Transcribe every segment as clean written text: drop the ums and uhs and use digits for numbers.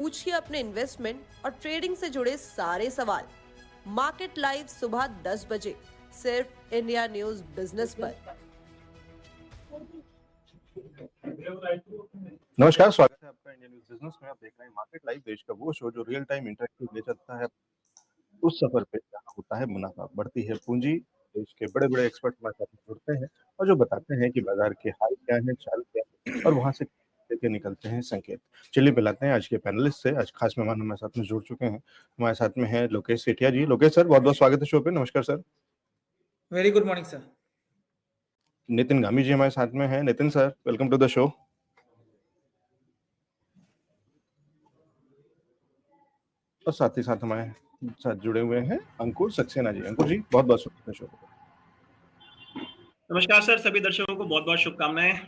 पूछिए अपने इन्वेस्टमेंट और ट्रेडिंग से जुड़े सारे सवाल। मार्केट लाइव सुबह 10 बजे सिर्फ इंडिया न्यूज बिजनेस पर। नमस्कार, स्वागत है आपका इंडियन न्यूज बिजनेस में। आप देख रहे हैं मार्केट लाइव, देश का वो शो जो रियल टाइम इंटरेक्टिव ले चलता है उस सफर पे जहाँ होता है मुनाफा, बढ़ती है पूंजी। देश के बड़े बड़े एक्सपर्ट हमारे साथ जुड़ते हैं और जो बताते हैं कि बाजार के हाल क्या है, चाल क्या है और वहां से लेके निकलते हैं संकेत। चलिए मिलाते हैं आज के पैनलिस्ट से। आज खास मेहमान हमारे साथ में जुड़ चुके हैं। हमारे साथ में है लोकेश सेठिया जी। लोकेश सर, बहुत बहुत स्वागत है शो पे। नमस्कार sir. Very good morning sir. Nitin Gami ji हमारे साथ में है। Nitin sir, welcome to the show. और साथ ही साथ हमारे साथ जुड़े हुए हैं अंकुर सक्सेना जी। अंकुर जी, बहुत बहुत स्वागत है शो पे। नमस्कार सर, सभी दर्शकों को बहुत बहुत शुभकामनाएं।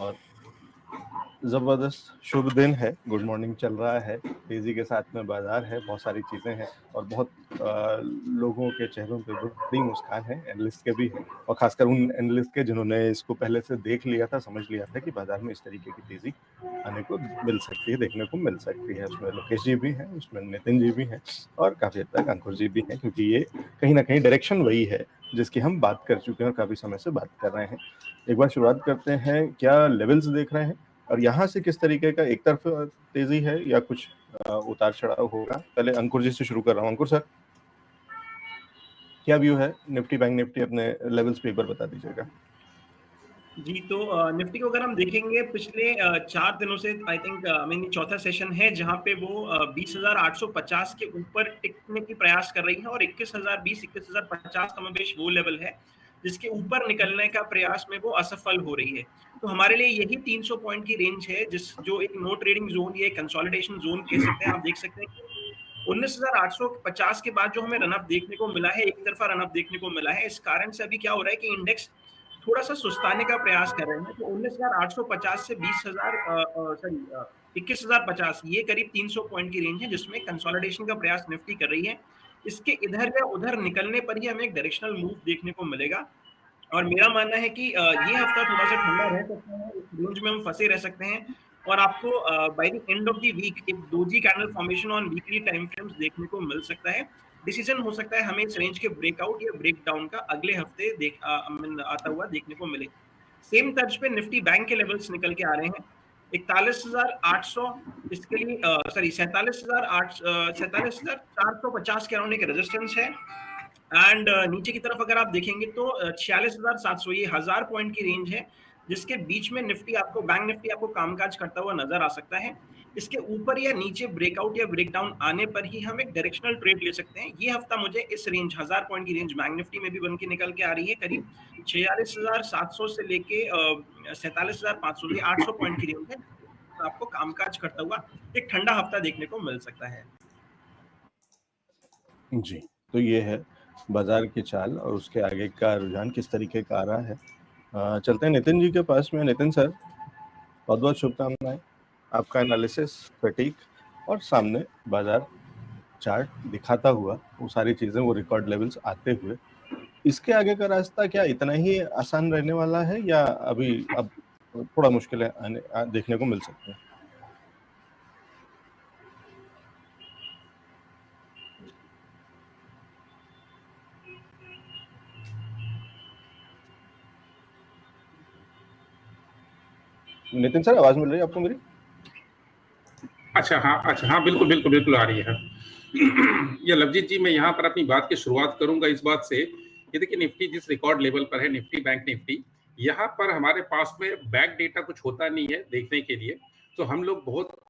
और जबरदस्त शुभ दिन है, गुड मॉर्निंग चल रहा है, तेजी के साथ में बाजार है, बहुत सारी चीजें हैं और बहुत लोगों के चेहरों पे बड़ी मुस्कान है, एनालिस्ट के भी है और खासकर उन एनालिस्ट के जिन्होंने इसको पहले से देख लिया था, समझ लिया था कि बाजार में इस तरीके की तेजी आने को मिल सकती है, देखने को मिल सकती है। उसमें लोकेश जी भी हैं, उसमें नितिन जी भी हैं और काफी हद तक अंकुर जी भी हैं, क्योंकि ये कहीं ना कहीं डायरेक्शन वही है जिसकी हम बात कर चुके हैं और काफी समय से बात कर रहे हैं। एक बार शुरुआत करते हैं, क्या लेवल्स देख रहे हैं और यहाँ से किस तरीके का एक तरफ तेजी है या कुछ उतार चढ़ाव होगा? पहले अंकुर जी से शुरू कर रहा हूँ। अंकुर सर, क्या व्यू है निफ्टी बैंक निफ्टी, अपने लेवल्स पे एक बार बता दीजिएगा। जी, तो निफ्टी को अगर हम देखेंगे पिछले 4 दिनों से आई थिंक चौथा सेशन है जहां पे वो 20,850 के ऊपर टिकने की प्रयास कर रही है और 21,020 21,050 कमोबेश वो लेवल है जिसके ऊपर निकलने का प्रयास में वो असफल हो रही है। तो हमारे लिए यही 300 पॉइंट की रेंज है जो एक नो ट्रेडिंग जोन या कंसोलिडेशन जोन कह सकते हैं। आप देख सकते हैं 19,850 के बाद जो हमें रनअप देखने को मिला है, एक तरफा रनअप देखने को मिला है। इस कारण से अभी क्या हो रहा है कि इंडेक्स थोड़ा सा सुस्ताने का प्रयास कर रहे हैं। तो 19,850 से 21,050 ये करीब 300 पॉइंट की रेंज है जिसमें कंसोलिडेशन का प्रयास निफ्टी कर रही है। इसके इधर या उधर निकलने पर ही हमें एक डायरेक्शनल मूव देखने को मिलेगा और मेरा मानना है कि ये हफ्ता थोड़ा सा ठंडा रह सकता है, इस रेंज में हम फंसे रह सकते हैं और आपको by the end of the week एक doji candle formation on weekly time frames देखने को मिल सकता है। डिसीजन हो सकता है हमें इस रेंज के ब्रेकआउट या ब्रेकडाउन का अगले हफ्ते आता हुआ देखने को मिले। सेम तर्ज पे निफ्टी बैंक के लेवल्स निकल के आ रहे हैं 41,800 इसके लिए सॉरी 47,450 के अराउंड एक रेजिस्टेंस है एंड नीचे की तरफ अगर आप देखेंगे तो 46,700 ये 1000 पॉइंट की रेंज है जिसके बीच में बैंक निफ्टी आपको कामकाज करता हुआ नजर आ सकता है। इसके ऊपर या नीचे ब्रेकआउट या ब्रेकडाउन आने पर ही हम एक डायरेक्शनल ट्रेड ले सकते हैं। ये हफ्ता मुझे इस रेंज 1000 पॉइंट की रेंज बैंक निफ्टी में भी बन के निकल के आ रही है, करीब 46,700 से लेके 47,500 ये 800 पॉइंट की रेंज है। आपको कामकाज करता हुआ एक ठंडा हफ्ता देखने को मिल सकता है। जी, तो ये है बाजार की चाल और उसके आगे का रुझान किस तरीके का आ रहा है। चलते हैं नितिन जी के पास में। नितिन सर, बहुत बहुत शुभकामनाएं। आपका एनालिसिस सटीक और सामने बाजार चार्ट दिखाता हुआ वो सारी चीजें, वो रिकॉर्ड लेवल्स आते हुए, इसके आगे का रास्ता क्या इतना ही आसान रहने वाला है या अभी अब थोड़ा मुश्किल है देखने को मिल सकते हैं? नितिन सर, आवाज मिल रही है आपको मेरी? अच्छा हाँ, बिल्कुल बिल्कुल बिल्कुल आ रही है। ये लवजीत जी, मैं यहाँ पर अपनी बात की शुरुआत करूंगा इस बात से। ये देखिए, निफ्टी जिस रिकॉर्ड लेवल पर है, निफ्टी बैंक निफ्टी, यहाँ पर हमारे पास में बैक डेटा कुछ होता नहीं है देखने के लिए। तो हम लोग बहुत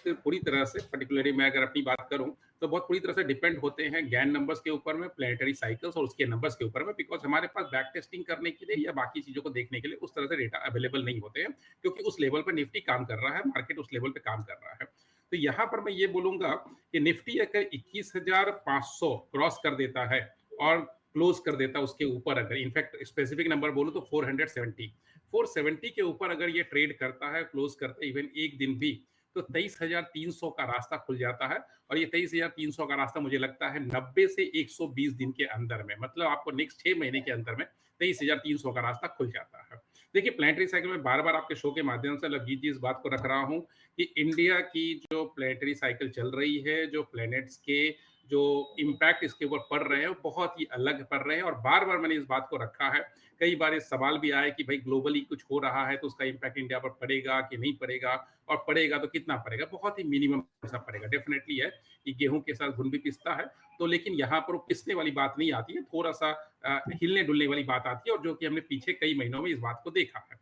पूरी तरह से, पर्टिकुलरली मैं अगर अपनी बात करूं तो बहुत पूरी तरह से डिपेंड होते हैं गैन नंबर्स के ऊपर में, प्लेनेटरी साइकिल्स और उसके नंबर्स के ऊपर में, बिकॉज हमारे पास बैक टेस्टिंग करने के लिए या बाकी चीजों को देखने के लिए उस तरह से डेटा अवेलेबल नहीं होते हैं, क्योंकि उस लेवल पर निफ्टी काम कर रहा है, मार्केट उस लेवल पर काम कर रहा है। तो यहाँ पर मैं ये बोलूंगा कि निफ्टी अगर 21,500 क्रॉस कर देता है और क्लोज कर देता है उसके ऊपर, अगर इनफैक्ट स्पेसिफिक नंबर बोलूं तो 470 के ऊपर अगर ये ट्रेड करता है, क्लोज करता है इवन एक दिन भी, तो 23,300 का रास्ता खुल जाता है। और ये 23,300 का रास्ता मुझे लगता है 90 से 120 दिन के अंदर में, मतलब आपको नेक्स्ट 6 महीने के अंदर में 23,300 का रास्ता खुल जाता है। देखिए प्लेनेटरी साइकिल में बार बार आपके शो के माध्यम से लवजीत जी इस बात को रख रहा हूँ कि इंडिया की जो प्लेनेटरी साइकिल चल रही है, जो प्लैनेट्स के जो इम्पैक्ट इसके ऊपर पड़ रहे हैं वो बहुत ही अलग पड़ रहे हैं, और बार बार मैंने इस बात को रखा है। कई बार इस सवाल भी आया कि भाई ग्लोबली कुछ हो रहा है तो उसका इम्पैक्ट इंडिया पर पड़ेगा कि नहीं पड़ेगा, और पड़ेगा तो कितना पड़ेगा, बहुत ही मिनिमम सा पड़ेगा। डेफिनेटली है कि गेहूं के साथ घुन भी पिसता है, तो लेकिन यहाँ पर वो पिसने वाली बात नहीं आती है, थोड़ा सा हिलने डुलने वाली बात आती है, और जो कि हमने पीछे कई महीनों में इस बात को देखा है।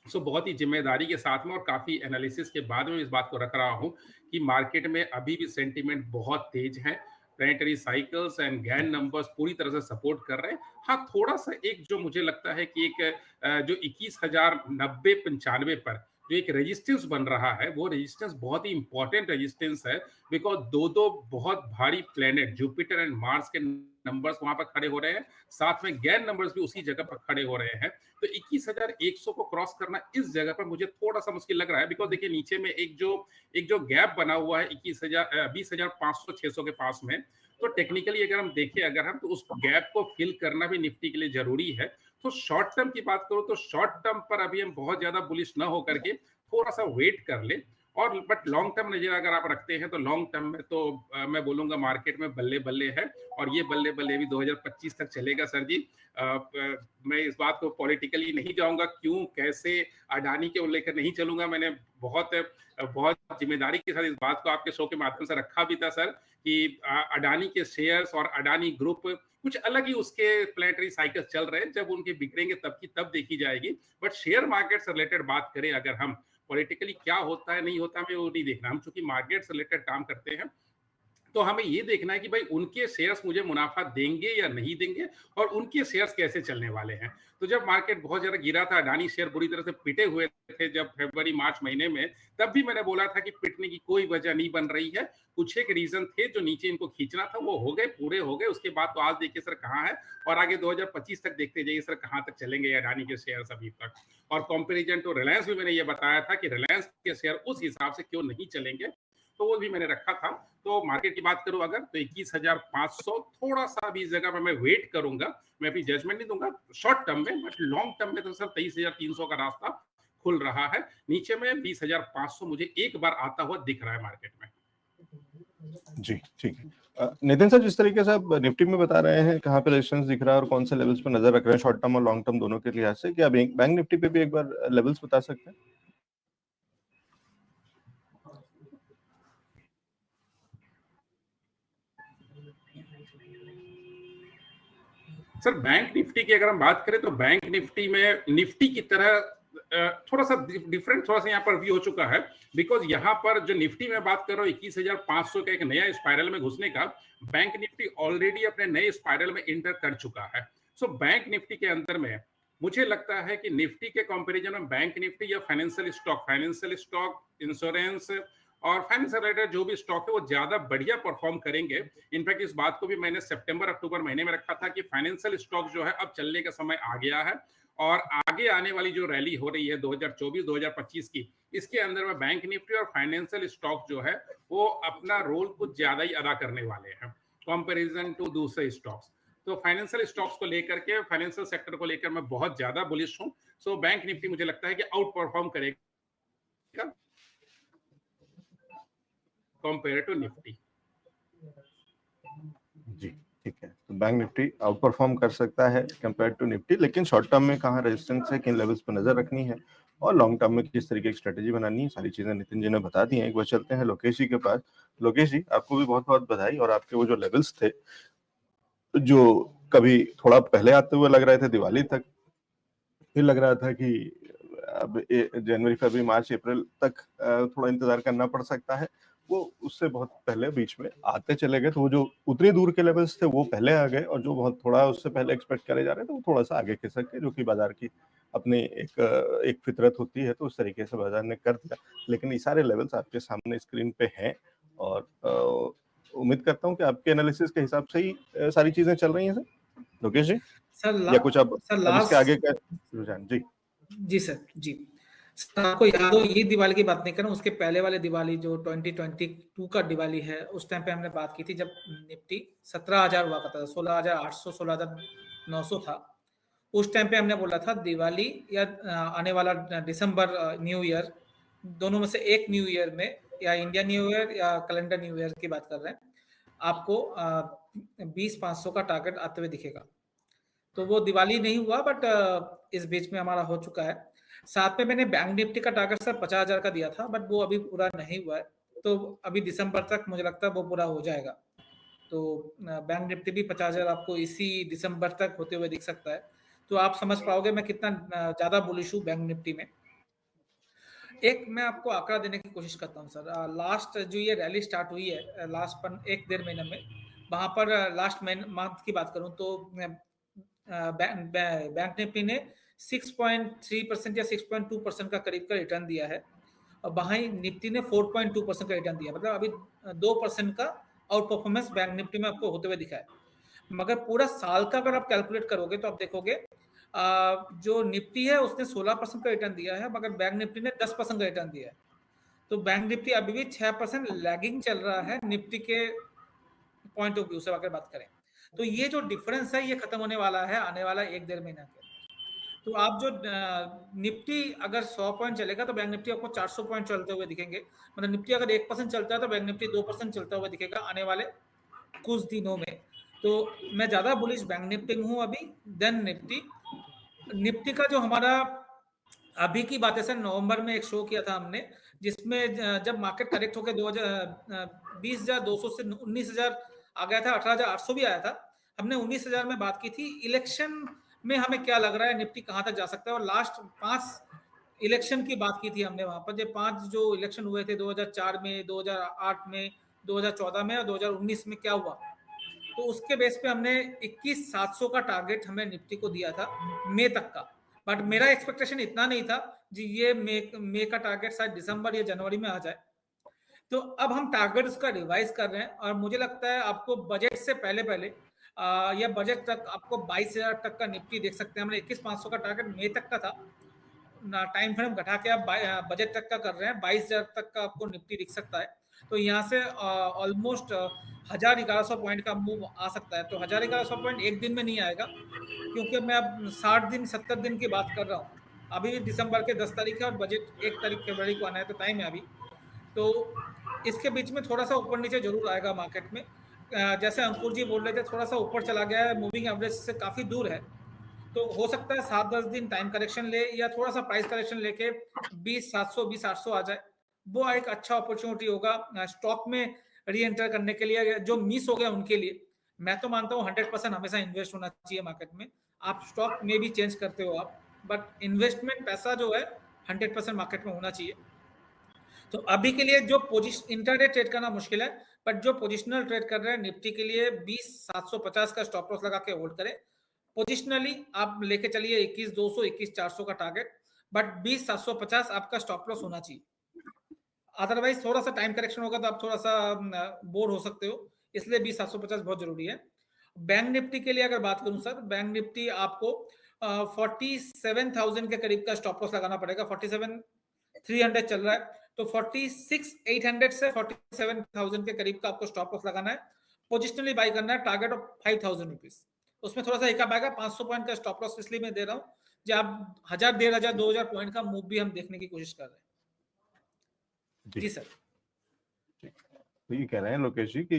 सो बहुत ही जिम्मेदारी के साथ में और काफी एनालिसिस के बाद में इस बात को रख रहा हूं कि मार्केट में अभी भी सेंटीमेंट बहुत तेज है। Planetary cycles and Gann numbers पूरी तरह से सपोर्ट कर रहे हैं। हाँ, थोड़ा सा एक जो मुझे लगता है कि एक जो 21,090-95 पर जो एक रेजिस्टेंस बन रहा है, वो रेजिस्टेंस बहुत ही इंपॉर्टेंट रेजिस्टेंस है, बिकॉज दो बहुत भारी प्लेनेट जुपिटर एंड मार्स के नंबर्स वहां पर खड़े हो रहे हैं, साथ में गैन नंबर्स भी उसी जगह पर खड़े हो रहे हैं। तो 21,100 को क्रॉस करना इस जगह पर मुझे थोड़ा सा मुश्किल लग रहा है, बिकॉज देखिए नीचे में एक जो गैप बना हुआ है 20,500-600 के पास में, तो टेक्निकली अगर हम तो उस गैप को फिल करना भी निफ्टी के लिए जरूरी है। तो शॉर्ट टर्म की बात करो तो शॉर्ट टर्म पर अभी हम बहुत ज्यादा बुलिश ना होकर के थोड़ा सा वेट कर ले, और बट लॉन्ग टर्म नजर अगर आप रखते हैं तो लॉन्ग टर्म में तो मैं बोलूंगा मार्केट में बल्ले बल्ले है, और ये बल्ले बल्ले भी 2025 तक चलेगा सर जी। मैं इस बात को पॉलिटिकली नहीं जाऊंगा, क्यों कैसे अडानी के लेकर नहीं चलूंगा। मैंने बहुत जिम्मेदारी के साथ इस बात को आपके शो के माध्यम से रखा भी था सर कि अडानी के शेयर्स और अडानी ग्रुप कुछ अलग ही उसके प्लेनेटरी साइकिल चल रहे हैं, जब उनके बिगड़ेंगे तब की तब देखी जाएगी। बट शेयर मार्केट से रिलेटेड बात करें अगर हम, पॉलिटिकली क्या होता है नहीं होता हमें वो नहीं देखना, हम चूंकि मार्केट से रिलेटेड काम करते हैं तो हमें ये देखना है कि भाई उनके शेयर्स मुझे मुनाफा देंगे या नहीं देंगे, और उनके शेयर्स कैसे चलने वाले हैं। तो जब मार्केट बहुत ज्यादा गिरा था, अडानी शेयर बुरी तरह से पिटे हुए थे जब फरवरी मार्च महीने में, तब भी मैंने बोला था कि पिटने की कोई वजह नहीं बन रही है। कुछ एक रीजन थे जो नीचे इनको खींचना था, वो हो गए, पूरे हो गए। उसके बाद तो आज देखिए सर कहाँ है, और आगे 2025 तक देखते जाइए सर कहाँ तक चलेंगे अडानी के शेयर्स अभी तक। और कंपेरिजन टू रिलायंस भी मैंने ये बताया था कि रिलायंस के शेयर उस हिसाब से क्यों नहीं चलेंगे, तो वो भी मैंने रखा था। तो मार्केट की बात करूं अगर तो 21,500 थोड़ा सा भी इस जगह पर मैं वेट करूंगा, मैं अभी जजमेंट नहीं दूंगा शॉर्ट टर्म में, बट लॉन्ग टर्म में तो सर 23,300 का रास्ता खुल रहा है। नीचे में 20,500 मुझे एक बार आता हुआ दिख रहा है मार्केट में। जी ठीक है। नितिन सर, जिस तरीके से आप निफ्टी में बता रहे हैं कहाँ पे रेजिस्टेंस दिख रहा है और कौन से लेवल्स पर नजर रख रहे हैं शॉर्ट टर्म और लॉन्ग टर्म दोनों के लिहाज से, क्या बैंक निफ्टी पे भी एक बार लेवल्स बता सकते हैं? सर बैंक निफ्टी की अगर हम बात करें तो बैंक निफ्टी में निफ्टी की तरह थोड़ा सा डिफरेंट थोड़ा सा यहाँ पर व्यू हो चुका है, बिकॉज यहाँ पर जो निफ्टी में बात कर रहा हूँ 21,500 का एक नया स्पाइरल में घुसने का, बैंक निफ्टी ऑलरेडी अपने नए स्पाइरल में इंटर कर चुका है। सो बैंक निफ्टी के अंदर में मुझे लगता है कि निफ्टी के कंपैरिजन में बैंक निफ्टी या फाइनेंशियल स्टॉक, इंश्योरेंस और फाइनेंस रिलेटेड जो भी स्टॉक है वो ज्यादा बढ़िया परफॉर्म करेंगे। इनफैक्ट इस बात को भी मैंने सितंबर अक्टूबर महीने में रखा था कि फाइनेंशियल स्टॉक जो है अब चलने का समय आ गया है, और आगे आने वाली जो रैली हो रही है 2024-2025 की, इसके अंदर में बैंक निफ्टी और फाइनेंशियल स्टॉक जो है वो अपना रोल कुछ ज्यादा ही अदा करने वाले हैं कंपैरिजन टू दूसरे स्टॉक्स। तो फाइनेंशियल स्टॉक्स को लेकर के, फाइनेंशियल सेक्टर को लेकर मैं बहुत ज्यादा बुलिश हूं। सो बैंक निफ्टी मुझे लगता है कि आउट परफॉर्म करेगा कंपेयर टू निफ्टी। जी ठीक है, तो बैंक निफ्टी आउट परफॉर्म कर सकता है कंपेयर टू निफ्टी, लेकिन शॉर्ट टर्म में कहाँ रेजिस्टेंस है, किन लेवल्स पर नजर रखनी है, और लॉन्ग टर्म में किस तरीके की स्ट्रेटेजी बनानी है, सारी चीजें नितिन जी ने बता दी हैं। एक बार चलते हैं लोकेश जी के पास। लोकेश जी, आपको भी बहुत बहुत बधाई, और आपके वो जो लेवल्स थे जो कभी थोड़ा पहले आते हुए लग रहे थे दिवाली तक, फिर लग रहा था कि अब जनवरी फरवरी मार्च अप्रैल तक थोड़ा इंतजार करना पड़ सकता है, वो उससे बहुत पहले बीच में आते चले गए। तो वो जो उतनी दूर के लेवल्स थे वो पहले आ गए, और जो बहुत थोड़ा उससे पहले एक्सपेक्ट करे जा रहे थे वो थोड़ा सा आगे खिसक के, जो कि बाजार की अपनी एक फितरत होती है, तो उस तरीके से बाजार ने कर दिया। लेकिन ये सारे लेवल्स आपके सामने स्क्रीन पे हैं, और उम्मीद करता हूँ कि आपके एनालिसिस के हिसाब से ही सारी चीजें चल रही हैं सर। लोकेश जी, या कुछ अब इसके आगे का रुझान? जी जी सर, आपको याद हो ये दिवाली की बात नहीं कर रहा हूँ, उसके पहले वाले दिवाली जो 2022 का दिवाली है, उस टाइम पे हमने बात की थी जब निफ्टी 17,000 हुआ करता था, 16,800 16,900 था। उस टाइम पे हमने बोला था दिवाली या आने वाला दिसंबर न्यू ईयर, दोनों में से एक न्यू ईयर में, या इंडियन न्यू ईयर या कैलेंडर न्यू ईयर की बात कर रहे हैं, आपको 20,500 का टारगेट आते हुए दिखेगा। तो वो दिवाली नहीं हुआ, बट इस बीच में हमारा हो चुका है। साथ में मैंने बैंक निफ्टी का टारगेट सर 50,000 का दिया था, बट वो अभी पूरा नहीं हुआ है, तो अभी दिसंबर तक मुझे लगता है वो पूरा हो जाएगा। तो बैंक निफ्टी भी 50,000 आपको इसी दिसंबर तक होते हुए दिख सकता है। तो आप समझ पाओगे मैं कितना ज्यादा बुलिश हूँ बैंक निफ्टी में। एक मैं आपको आंकड़ा देने की कोशिश करता हूँ सर। लास्ट जो ये रैली स्टार्ट हुई है लास्ट 1-1.5 महीने में, वहां पर लास्ट मंथ की बात करूं तो बैंक निफ्टी ने 6.3% या 6.2% का करीब का रिटर्न दिया है, और वहीं निफ्टी ने 4.2% का रिटर्न दिया। मतलब अभी 2% का आउट परफॉर्मेंस बैंक निफ्टी में आपको होते हुए दिखा है। मगर पूरा साल का अगर आप कैलकुलेट करोगे तो आप देखोगे जो निफ्टी है उसने 16% का रिटर्न दिया है, मगर बैंक निफ्टी ने 10% का रिटर्न दिया है। तो बैंक निफ्टी अभी भी 6% लैगिंग चल रहा है निफ्टी के पॉइंट ऑफ व्यू से अगर बात करें। तो ये जो डिफरेंस है ये खत्म होने वाला है आने वाला 1-1.5 महीना के। तो आप जो निफ्टी अगर 100 पॉइंट चलेगा तो बैंक निफ्टी आपको 400 पॉइंट चलते हुए दिखेंगे। मतलब निफ्टी अगर 1% चलता है तो बैंक निफ्टी 2% चलता हुआ दिखेगा आने वाले कुछ दिनों में। तो मैं ज्यादा बुलिश बैंक निफ्टी में हूँ अभी देन निफ्टी। निफ्टी का जो हमारा अभी की बात है सर, नवंबर में एक शो किया था हमने, जिसमें जब मार्केट करेक्ट होकर 20,200 से 19,000 आ गया था, 18,800 भी आया था, हमने 19,000 में बात की थी इलेक्शन में हमें क्या लग रहा है निफ्टी कहां तक जा सकता है। और लास्ट 5 इलेक्शन की बात की थी हमने वहां पर, जब 5 जो इलेक्शन हुए थे 2004 में, 2008 में, 2014 में और 2019 में क्या हुआ, तो उसके बेस पे हमने 21,700 का टारगेट हमें निफ्टी को दिया था मई तक का। बट मेरा एक्सपेक्टेशन इतना नहीं था जी ये मई का टारगेट शायद दिसंबर या जनवरी में आ जाए। तो अब हम टारगेट उसका रिवाइज कर रहे हैं, और मुझे लगता है आपको बजट से पहले या बजट तक आपको 22,000 तक का निफ्टी देख सकते हैं। हमने 21,500 का टारगेट मई तक का था, टाइम फ्रेम घटा के आप बजट तक का कर रहे हैं, 22,000 तक का आपको निफ्टी दिख सकता है। तो यहाँ से ऑलमोस्ट 1,100 पॉइंट का मूव आ सकता है। तो 1,100 पॉइंट एक दिन में नहीं आएगा, क्योंकि मैं अब 60 दिन 70 दिन की बात कर रहा हूँ। अभी दिसंबर के 10 तारीख है और बजट 1 तारीख फरवरी को आना है, तो टाइम है अभी। तो इसके बीच में थोड़ा सा ऊपर नीचे जरूर आएगा मार्केट में। जैसे अंकुर जी बोल रहे थे थोड़ा सा ऊपर चला गया है, मूविंग एवरेज से काफी दूर है, तो हो सकता है 7-10 दिन टाइम करेक्शन ले या थोड़ा सा प्राइस करेक्शन लेके 20,700 20,800 आ जाए। वो एक अच्छा अपॉर्चुनिटी होगा स्टॉक में री एंटर करने के लिए, जो मिस हो गया उनके लिए। मैं तो मानता हूँ 100% हमेशा इन्वेस्ट होना चाहिए मार्केट में। आप स्टॉक में भी चेंज करते हो आप, बट इन्वेस्टमेंट पैसा जो है 100% मार्केट में होना चाहिए। तो अभी के लिए जो पोजिशन इंटरडे ट्रेड करना मुश्किल है, बट जो पोजिशनल ट्रेड कर रहे हैं निफ्टी के लिए 20,750 का स्टॉप लॉस लगा के होल्ड करें। पोजिशनली आप लेके चलिए 21,200 21,400 का टारगेट, बट 20,750 आपका स्टॉप लॉस होना चाहिए। अदरवाइज थोड़ा सा टाइम करेक्शन होगा तो आप थोड़ा सा बोर हो सकते हो, इसलिए 20,750 बहुत जरूरी है। बैंक निफ्टी के लिए अगर बात करूं सर, बैंक निफ्टी आपको 47,000 के करीब का स्टॉप लॉस लगाना पड़ेगा। 47,300 चल रहा है, तो 46,800 से 47,000 के करीब का आपको स्टॉप लॉस लगाना है। पोजिशनली बाई करना है, टारगेट ऑफ 5,000 रुपीज। उसमें थोड़ा सा हिकअप आएगा, 500 पॉइंट का स्टॉप लॉस इसलिए मैं दे रहा हूँ जब आप 1,000 1,500 2,000 पॉइंट का मूव भी हम देखने की कोशिश कर रहे हैं। जी सर। तो ये कह रहे हैं लोकेश जी कि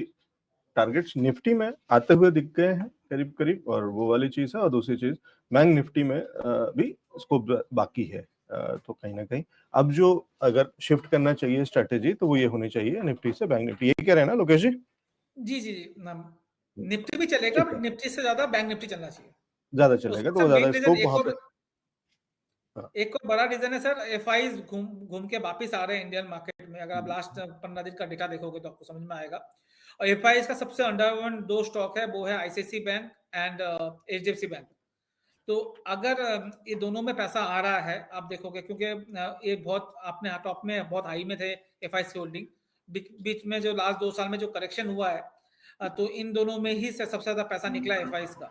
टारगेट्स निफ्टी में आते हुए दिख गए हैं करीब करीब, और वो वाली चीज है। और दूसरी चीज बैंक निफ्टी में भी स्कोप बाकी है। तो कहीं ना कहीं अब जो अगर शिफ्ट करना चाहिए स्ट्रेटेजी, तो वो ये होनी चाहिए निफ्टी से बैंक निफ्टी। यही कह रहे हैं ना लोकेश जी? जी जी जी, निफ्टी भी चलेगा, बट निफ्टी से ज्यादा बैंक निफ्टी चलना चाहिए, ज्यादा चलेगा तो ज्यादा स्कोप वहां पे। एक और बड़ा रीजन है सर, एफआईज घूम के वापस आ रहे हैं इंडियन मार्केट में। अगर आप लास्ट 15 दिन का डेटा देखोगे तो आपको समझ में आएगा। और एफआईज का सबसे अंडरवॉल्यूम 2 स्टॉक है, वो है ICICI bank and HDFC bank. तो अगर ये दोनों में पैसा आ रहा है आप देखोगे, क्योंकि ये बहुत अपने टॉप में बहुत हाई में थे एफआईसी होल्डिंग, बीच में जो लास्ट 2 साल में जो करेक्शन हुआ है, तो इन दोनों में ही से सबसे ज्यादा पैसा निकला एफआईज का।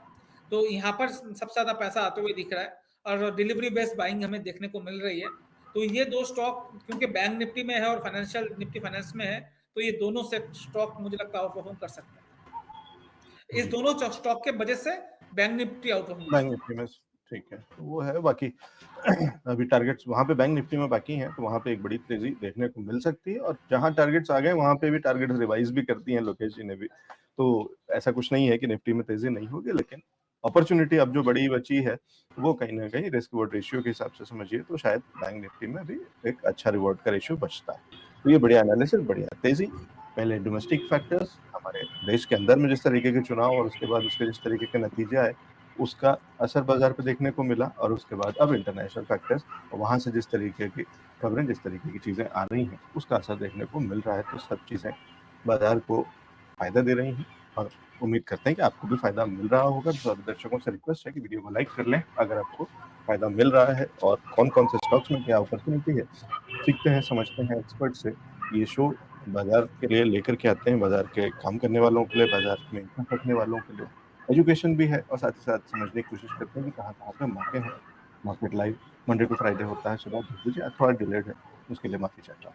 तो यहाँ पर सबसे ज्यादा पैसा आते हुए दिख रहा है, और डिलीवरी बेस्ड बाइंग हमें देखने को मिल रही है। तो ये 2 स्टॉक क्योंकि बैंक निफ्टी में है और फाइनेंशियल निफ्टी फाइनेंस में है, तो ये दोनों से स्टॉक मुझे लगता है आउट परफॉर्म कर सकते हैं। इस दोनों स्टॉक के वजह से bank Nifty out perform. Bank Nifty में ठीक है, तो वो है। बाकी अभी टारगेट्स वहाँ पे बैंक निफ्टी में बाकी हैं, तो वहाँ पे एक बड़ी तेजी देखने को मिल सकती है, और जहाँ टारगेट्स आ गए वहाँ पे भी टारगेट्स रिवाइज भी करती हैं लोकेश जी ने भी। तो ऐसा कुछ नहीं है कि निफ्टी में तेजी नहीं होगी, लेकिन अपॉर्चुनिटी अब जो बड़ी बची है वो कहीं ना कहीं रिस्क रिवॉर्ड रेशियो के हिसाब से समझिए तो शायद बैंक निफ्टी में भी एक अच्छा रिवॉर्ड का रेशियो बचता है। तो ये बढ़िया एनालिसिस, बढ़िया तेजी। पहले डोमेस्टिक फैक्टर्स, हमारे देश के अंदर में जिस तरीके के चुनाव और उसके बाद उसके जिस तरीके के नतीजे आए उसका असर बाजार पे देखने को मिला, और उसके बाद अब इंटरनेशनल फैक्टर्स, वहां से जिस तरीके की खबरें, जिस तरीके की चीजें आ रही हैं उसका असर देखने को मिल रहा है। तो सब चीजें बाजार को फायदा दे रही हैं, और उम्मीद करते हैं कि आपको भी फायदा मिल रहा होगा। तो दर्शकों से रिक्वेस्ट है कि वीडियो को लाइक कर लें अगर आपको फायदा मिल रहा है, और कौन कौन से स्टॉक्स में क्या अपॉर्चुनिटी है सीखते हैं, समझते हैं एक्सपर्ट से। ये शो बाजार के लिए लेकर के आते हैं, बाजार के काम करने वालों के लिए, बाजार में इंटरेस्ट रखने वालों के लिए एजुकेशन भी है, और साथ ही साथ समझने की कोशिश करते हैं कि कहाँ कहाँ पे मौके हैं। Market live Monday to Friday होता है सुबह 10 बजे, थोड़ा डिलेड है, उसके लिए माफी चाहता हूँ।